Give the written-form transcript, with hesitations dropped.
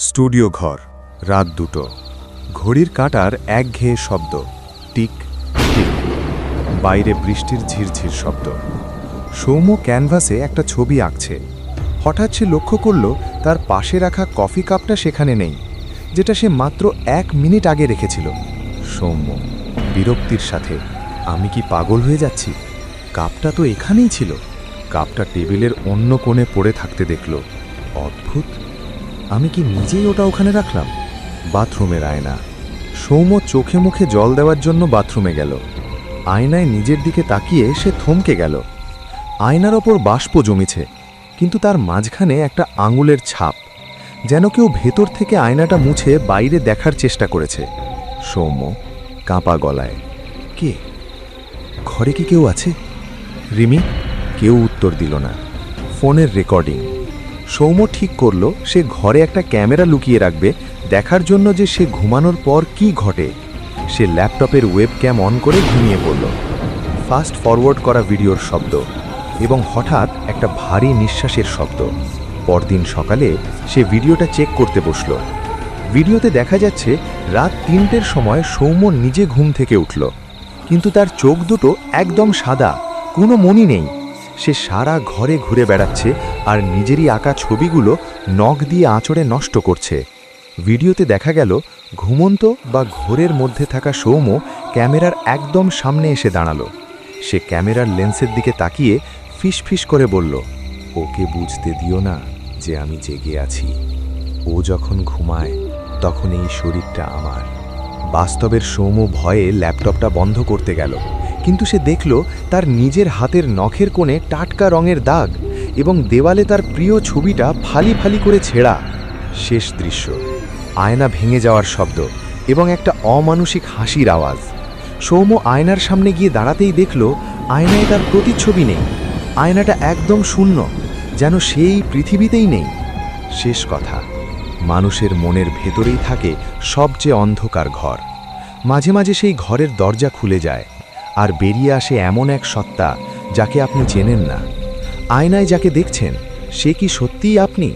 Studio ঘর, রাত 2টো। ঘড়ির কাঁটার একঘেয়ে শব্দ, টিক টিক। বাইরে বৃষ্টির ঝিরঝির শব্দ। সৌম্য ক্যানভাসে একটা ছবি আঁকছে। হঠাৎ সে লক্ষ্য করল তার পাশে রাখা কফি কাপটা সেখানে নেই, যেটা সে মাত্র 1 মিনিট আগে রেখেছিল। সৌম্য বিরক্তির সাথে, আমি কি পাগল হয়ে যাচ্ছি? কাপটা তো এখানেই ছিল। কাপটা টেবিলের অন্য কোণে পড়ে থাকতে দেখল। অদ্ভুত, আমি কি নিজেই ওটা ওখানে রাখলাম? বাথরুমের আয়না। সৌম্য চোখে মুখে জল দেওয়ার জন্য বাথরুমে গেল। আয়নায় নিজের দিকে তাকিয়ে সে থমকে গেল। আয়নার ওপর বাষ্প জমেছে, কিন্তু তার মাঝখানে একটা আঙুলের ছাপ, যেন কেউ ভেতর থেকে আয়নাটা মুছে বাইরে দেখার চেষ্টা করেছে। সৌম্য কাঁপা গলায়, কে? ঘরে কি কেউ আছে? রিমি? কেউ উত্তর দিল না। ফোনের রেকর্ডিং। সৌম্য ঠিক করল সে ঘরে একটা ক্যামেরা লুকিয়ে রাখবে, দেখার জন্য যে সে ঘুমানোর পর কি ঘটে। সে ল্যাপটপের ওয়েবক্যাম অন করে ঘুমিয়ে পড়ল। ফাস্ট ফরওয়ার্ড করা ভিডিওর শব্দ, এবং হঠাৎ একটা ভারী নিঃশ্বাসের শব্দ। পরদিন সকালে সে ভিডিওটা চেক করতে বসল। ভিডিওতে দেখা যাচ্ছে রাত 3টের সময় সৌম্য নিজে ঘুম থেকে উঠল, কিন্তু তার চোখ দুটো একদম সাদা, কোনো মনি নেই। সে সারা ঘরে ঘুরে বেড়াচ্ছে আর নিজেরই আঁকা ছবিগুলো নখ দিয়ে আঁচড়ে নষ্ট করছে। ভিডিওতে দেখা গেল ঘুমন্ত বা ঘোরের মধ্যে থাকা সৌম্য ক্যামেরার একদম সামনে এসে দাঁড়ালো। সে ক্যামেরার লেন্সের দিকে তাকিয়ে ফিসফিস করে বলল, ওকে বুঝতে দিও না যে আমি জেগে আছি। ও যখন ঘুমায় তখন এই শরীরটা আমার। বাস্তবের সৌম্য ভয়ে ল্যাপটপটা বন্ধ করতে গেল, কিন্তু সে দেখল তার নিজের হাতের নখের কোণে টাটকা রঙের দাগ, এবং দেওয়ালে তার প্রিয় ছবিটা ফালি ফালি করে ছেঁড়া। শেষ দৃশ্য, আয়না ভেঙে যাওয়ার শব্দ এবং একটা অমানুষিক হাসির আওয়াজ। সৌম্য আয়নার সামনে গিয়ে দাঁড়াতেই দেখল আয়নায় তার প্রতিচ্ছবি নেই। আয়নাটা একদম শূন্য, যেন সেই পৃথিবীতেই নেই। শেষ কথা, মানুষের মনের ভেতরেই থাকে সবচেয়ে অন্ধকার ঘর। মাঝে মাঝে সেই ঘরের দরজা খুলে যায়, আর বেরিয়ে আসে এমন এক সত্তা যাকে আপনি চেনেন না। আয়নায় যাকে দেখছেন সে কি সত্যিই আপনি?